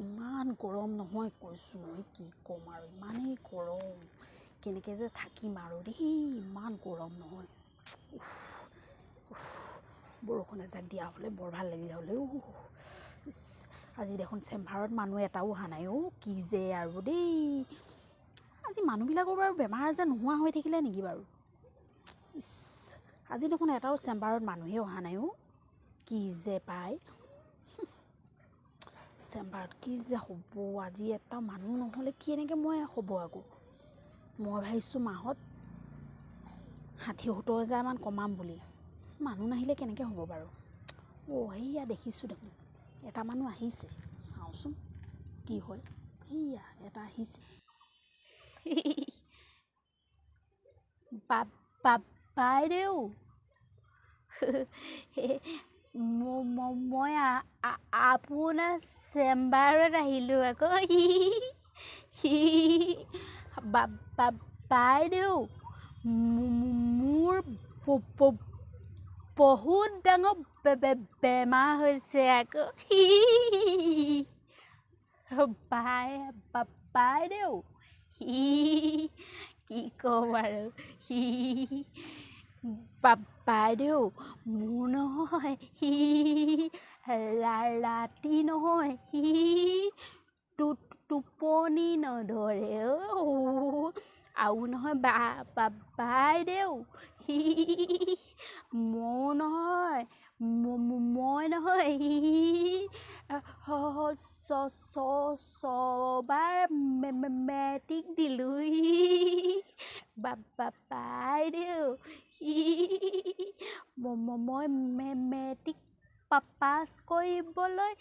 ইমান গৰম নহয় কৈছোঁ মই কি ক'ম আৰু ইমানেই গৰম কেনেকৈ যে থাকিম আৰু দেই ইমান গৰম নহয় বৰষুণ এজাক দিয়া হ'লে বৰ ভাল লাগিলে হ'লে আজি দেখোন চেম্বাৰত মানুহ এটাও অহা নাই কি যে আৰু দেই আজি মানুহবিলাকৰ বাৰু বেমাৰ আজাৰ নোহোৱা হৈ থাকিলে নেকি বাৰু আজি দেখোন এটাও চেম্বাৰত মানুহে অহা নাই কি যে পায় চেম্বাৰত কি যে হ'ব আজি এটা মানুহ নহ'লে কেনেকৈ মই হ'ব আকৌ মই ভাবিছোঁ মাহত 60-70 হাজাৰমান কমাম বুলি মানুহ নাহিলে কেনেকৈ হ'ব বাৰু সেয়া দেখিছোঁ দেখোন এটা মানুহ আহিছে চাওঁচোন কি হয় সেয়া এটা আহিছে বাইদেউ মই আপোনাৰ চেম্বাৰত আহিলোঁ আকৌ বাইদেউ মোৰ বহুত ডাঙৰ বেমাৰ হৈছে আকৌ বাইদেউ কি ক'ম আৰু বাইদেউ মোৰ নহয় ৰাতি নহয় টোপনি নধৰে আৰু নহয় বাইদেউ মই নহয় ছবাৰ মেট্ৰিক দিলোঁ বাইদেউ মই মেট্ৰিক পাছ কৰিবলৈ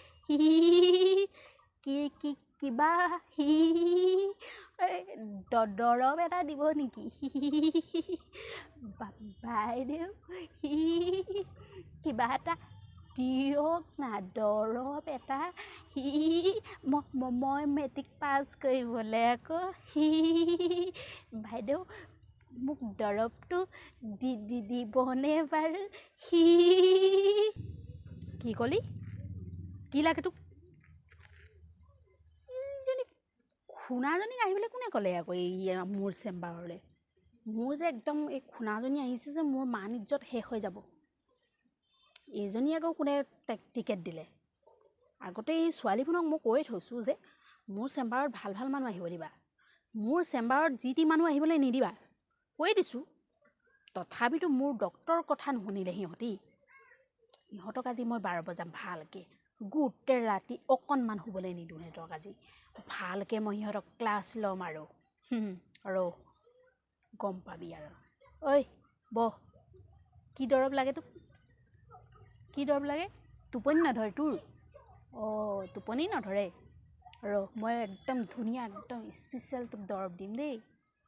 কিবা দৰৱ এটা দিব নেকি বাইদেউ কিবা এটা দিয়ক না দৰৱ এটা মই মেট্ৰিক পাছ কৰিবলৈ আকৌ বাইদেউ মোক দৰৱটো দিবনে বাৰু কি ক'লি কি লাগে তোক এইজনী খুনাজনীক আহিবলৈ কোনে ক'লে আকৌ এই মোৰ চেম্বাৰলৈ মোৰ যে একদম এই খুনাজনী আহিছে যে মোৰ মান ইজ্জত শেষ হৈ যাব এইজনী আকৌ কোনে টিকেট দিলে আগতে এই ছোৱালীবোৰক মই কৈ থৈছোঁ যে মোৰ চেম্বাৰত ভাল ভাল মানুহ আহিব দিবা মোৰ চেম্বাৰত যি টি মানুহ আহিবলৈ নিদিবা কৈ দিছোঁ তথাপিতো মোৰ ডক্টৰৰ কথা নুশুনিলে সিহঁতক আজি মই 12 বজাম ভালকৈ গোটেই ৰাতি অকণমান শুবলৈ নিদিওঁ সিহঁতক আজি ভালকৈ মই সিহঁতক ক্লাছ ল'ম আৰু গম পাবি আৰু ঐ বহ কি দৰৱ লাগে তোক কি দৰৱ লাগে টোপনি নধৰে তোৰ টোপনি নধৰে মই একদম ধুনীয়া একদম স্পেচিয়েল তোক দৰৱ দিম দেই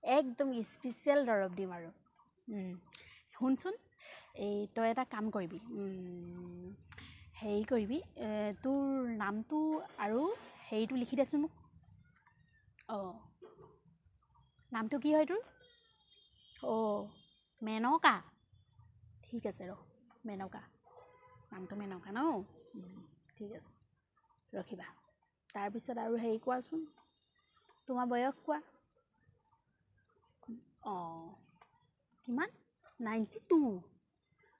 একদম স্পেচিয়েল দৰৱ দিম আৰু শুনচোন এই তই এটা কাম কৰিবি হেৰি কৰিবি তোৰ নামটো আৰু হেৰিটো লিখি দেচোন মোক নামটো কি হয় তোৰ মেনকা ঠিক আছে মেনকা নামটো মেনকা ন ঠিক আছে ৰখিবা তাৰপিছত আৰু হেৰি কোৱাচোন তোমাৰ বয়স কোৱা কিমান 92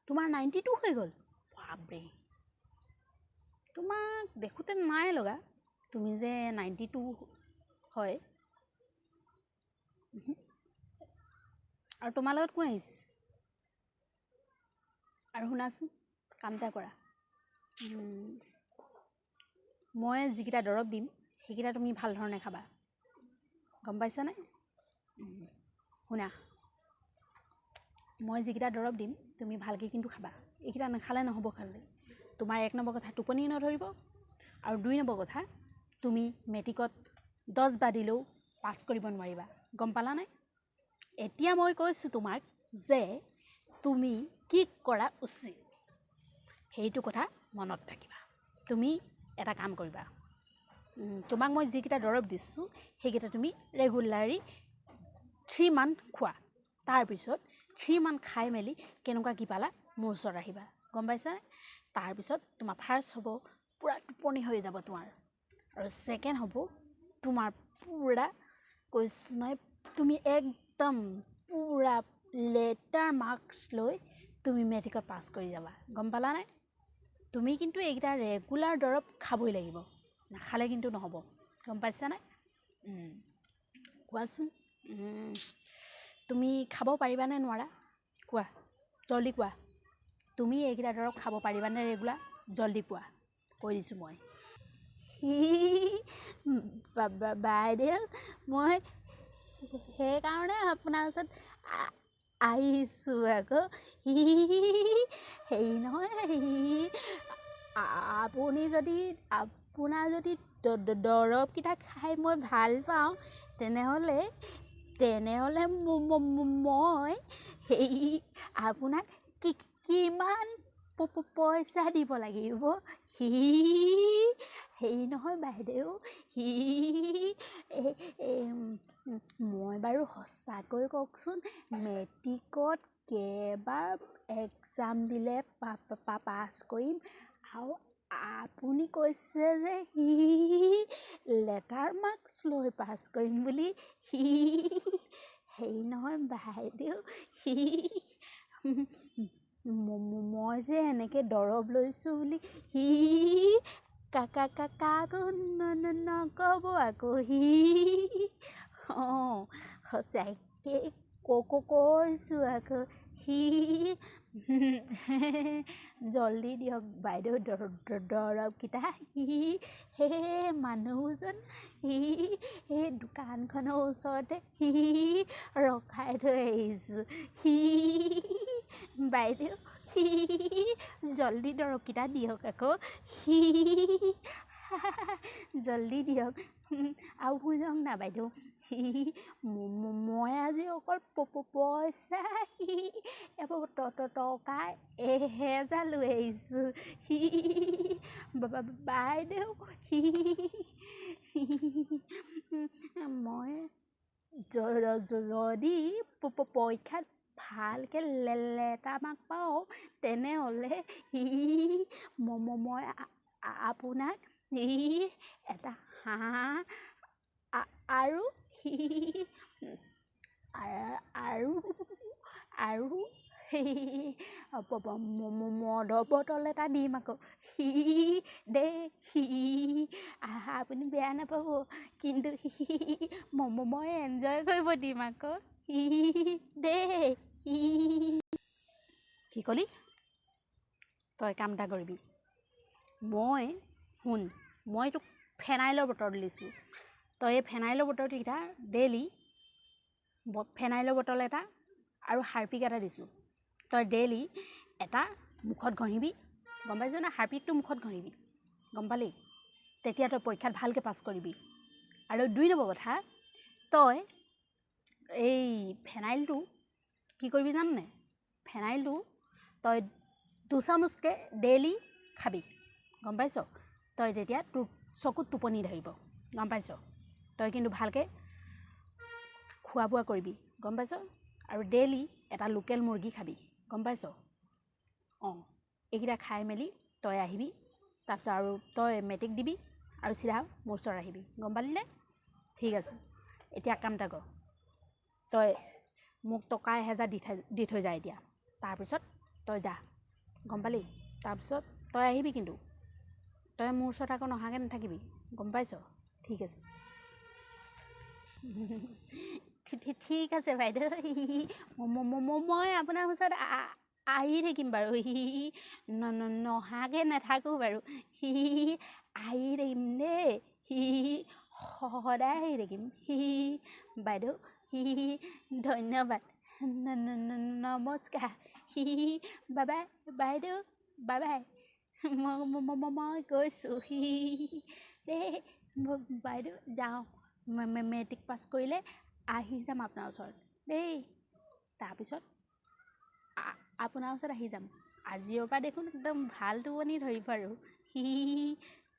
তোমাৰ 92 হৈ গ'ল বাপৰে তোমাক দেখোঁতে নাই লগা তুমি যে 92 হয় আৰু তোমাৰ লগত কোন আহিছে আৰু শুনাচোন কাম এটা কৰা মই যিকেইটা দৰৱ দিম সেইকেইটা তুমি ভাল ধৰণে খাবা গম পাইছানে শুনা মই যিকেইটা দৰৱ দিম তুমি ভালকৈ কিন্তু খাবা এইকেইটা নাখালে নহ'ব খালে তোমাৰ 1 নম্বৰ কথা টোপনি নধৰিব আৰু 2 নম্বৰ কথা তুমি মেট্ৰিকত 10 বাৰ পাছ কৰিব নোৱাৰিবা গম পালানে এতিয়া মই কৈছোঁ তোমাক যে তুমি কি কৰা উচিত সেইটো কথা মনত ৰাখিবা তুমি এটা কাম কৰিবা তোমাক মই যিকেইটা দৰৱ দিছোঁ সেইকেইটা তুমি ৰেগুলাৰলি 3 মান্থ খোৱা তাৰপিছত 3 মান্থ খাই মেলি কেনেকুৱা কি পালা মোৰ ওচৰত আহিবা গম পাইছানে তাৰপিছত তোমাৰ ফাৰ্ষ্ট হ'ব পুৰা টোপনি হৈ যাব তোমাৰ আৰু ছেকেণ্ড হ'ব তোমাৰ পূৰা কৈছোঁ নহয় তুমি একদম পূৰা লেটাৰ মাৰ্কছ লৈ তুমি মেট্ৰিকত পাছ কৰি যাবা গম পালানে তুমি কিন্তু এইকেইটা ৰেগুলাৰ দৰৱ খাবই লাগিব নাখালে কিন্তু নহ'ব গম পাইছানে কোৱাচোন তুমি খাব পাৰিবানে নোৱাৰা কোৱা জল্দি কোৱা তুমি এইকেইটা দৰৱ খাব পাৰিবানে ৰেগুলাৰ জল্দি কোৱা কৈ দিছোঁ মই বাইদেউ মই সেইকাৰণে আপোনাৰ ওচৰত আহিছোঁ আকৌ হেৰি নহয় আপোনাৰ যদি দৰৱকেইটা খাই মই ভাল পাওঁ তেনেহ'লে মই হেৰি আপোনাক কিমান পইচা দিব লাগিব হেৰি নহয় বাইদেউ মই বাৰু সঁচাকৈ কওকচোন মেট্ৰিকত কেইবাৰ এক্সাম দিলে পাছ কৰিম আৰু আপুনি কৈছে যে লেটাৰ মাৰ্কছ লৈ পাছ কৰিম বুলি হেৰি নহয় বাইদেউ মই যে এনেকৈ দৰৱ লৈছোঁ বুলি কাকো নক'ব আকৌ অঁ সঁচাকৈ কৈছোঁ আকৌ জল্দি দিয়ক বাইদেউ দৰৱকেইটা সেই মানুহজন সেই দোকানখনৰ ওচৰতে ৰখাই থৈ আহিছোঁ বাইদেউ জল্দি দৰৱকেইটা দিয়ক আকৌ জল্দি দিয়ক আৰু শুনক না বাইদেউ মই আজি অকল পইচা টকা 1000 লৈ আহিছোঁ বাইদেউ মই যদি পৰীক্ষাত ভালকৈ লেটাৰ মাৰ্ক পাওঁ তেনেহ'লে মই আপোনাক এটা হাঁহ আৰু মদৰ বটল এটা দিম আকৌ দেই আপুনি বেয়া নাপাব কিন্তু মই এনজয় কৰিব দিম আকৌ দেই কি ক'লি তই কাম এটা কৰিবি মই তোক ফেনাইলৰ বটল দিছোঁ তই এই ফেনাইলৰ বটলকেইটা ডেইলি ফেনাইলৰ বটল এটা আৰু হাৰ্পিক এটা দিছোঁ তই ডেইলি এটা মুখত ঘঁহিবি গম পাইছ না হাৰ্পিকটো মুখত ঘঁহিবি গম পালি তেতিয়া তই পৰীক্ষাত ভালকৈ পাছ কৰিবি আৰু 2 নম্বৰ কথা তই এই ফেনাইলটো কি কৰিবি জাননে ফেনাইলটো তই 2 চামুচকৈ ডেইলি খাবি গম পাইছ তই যেতিয়া তোৰ চকুত টোপনি ধৰিব গম পাইছ তই কিন্তু ভালকৈ খোৱা বোৱা কৰিবি গম পাইছ আৰু ডেইলি এটা লোকেল মুৰ্গী খাবি গম পাইছ অঁ এইকেইটা খাই মেলি তই আহিবি তাৰপিছত আৰু তই মেট্ৰিক দিবি আৰু চিধা মোৰ ওচৰত আহিবি গম পালিনে ঠিক আছে এতিয়া কাম এটা কৰ তই মোক টকা 1000 দি থৈ যা এতিয়া তাৰপিছত তই যা গম পালি তাৰপিছত তই আহিবি কিন্তু তই মোৰ ওচৰত আকৌ নহাকৈ নাথাকিবি গম পাইছ ঠিক আছে ঠিক আছে বাইদেউ মই আপোনাৰ ওচৰত আহি থাকিম বাৰু নহাকৈ নাথাকোঁ বাৰু আহি থাকিম দেই সদায় আহি থাকিম বাইদেউ ধন্যবাদ নমস্কাৰ বাই বাইদেউ বাই মই গৈছোঁ দেই বাইদেউ যাওঁ মেট্ৰিক পাছ কৰিলে আহি যাম আপোনাৰ ওচৰত দেই তাৰপিছত আপোনাৰ ওচৰত আহি যাম আজিৰ পৰা দেখোন একদম ভাল টোপনি ধৰিব আৰু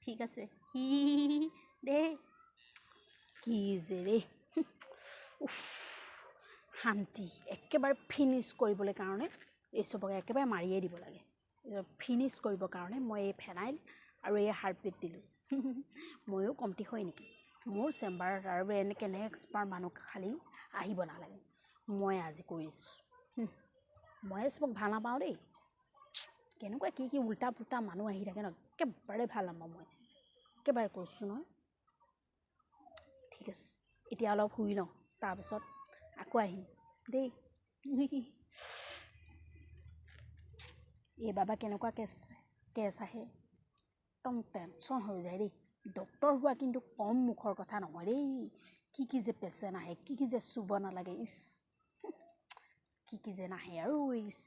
ঠিক আছে দেই কি যে ৰে শান্তি একেবাৰে ফিনিছ কৰিবলৈ কাৰণে এই চবকে একেবাৰে মাৰিয়ে দিব লাগে ফিনিছ কৰিবৰ কাৰণে মই এই ফেনাইল আৰু এই হাৰ্টবিট দিলোঁ ময়ো কমটি হয় নেকি মোৰ চেম্বাৰত আৰু কেনে এক্সপাৰ্ট মানুহ খালী আহিব নালাগে মই আজি কৰিছোঁ মই চবক ভাল নাপাওঁ দেই কেনেকুৱা কি উল্টা পুল্টা মানুহ আহি থাকে ন একেবাৰে ভাল নাপাওঁ মই একেবাৰে কৈছোঁ নহয় ঠিক আছে এতিয়া অলপ শুই লওঁ তাৰপিছত আকৌ আহিম দেই এই বাবা কেনেকুৱা কেছ আহে একদম টেনশ্যন হৈ যায় দেই ডক্টৰ হোৱা কিন্তু কম মুখৰ কথা নহয় দেই কি যে পেচেণ্ট আহে কি যে চুব নালাগে ইছ কি যে নাহে আৰু ইছ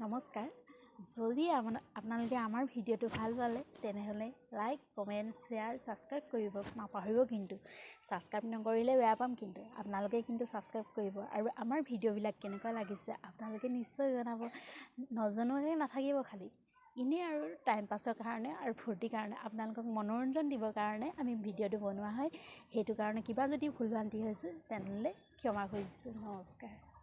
নমস্কাৰ যদি আপোনালোকে আমাৰ ভিডিঅ'টো ভাল পালে তেনেহ'লে লাইক কমেণ্ট শ্বেয়াৰ ছাবস্ক্ৰাইব কৰিব নাপাহৰিব কিন্তু ছাবস্ক্ৰাইব নকৰিলে বেয়া পাম কিন্তু আপোনালোকে কিন্তু ছাবস্ক্ৰাইব কৰিব আৰু আমাৰ ভিডিঅ'বিলাক কেনেকুৱা লাগিছে আপোনালোকে নিশ্চয় জনাব নজনোৱাকৈ নাথাকিব খালি এনেই আৰু টাইম পাছৰ কাৰণে আৰু ফূৰ্তিৰ কাৰণে আপোনালোকক মনোৰঞ্জন দিবৰ কাৰণে আমি ভিডিঅ'টো বনোৱা হয় সেইটো কাৰণে কিবা যদি ভুল ভ্ৰান্তি হৈছে তেনেহ'লে ক্ষমা কৰিছোঁ নমস্কাৰ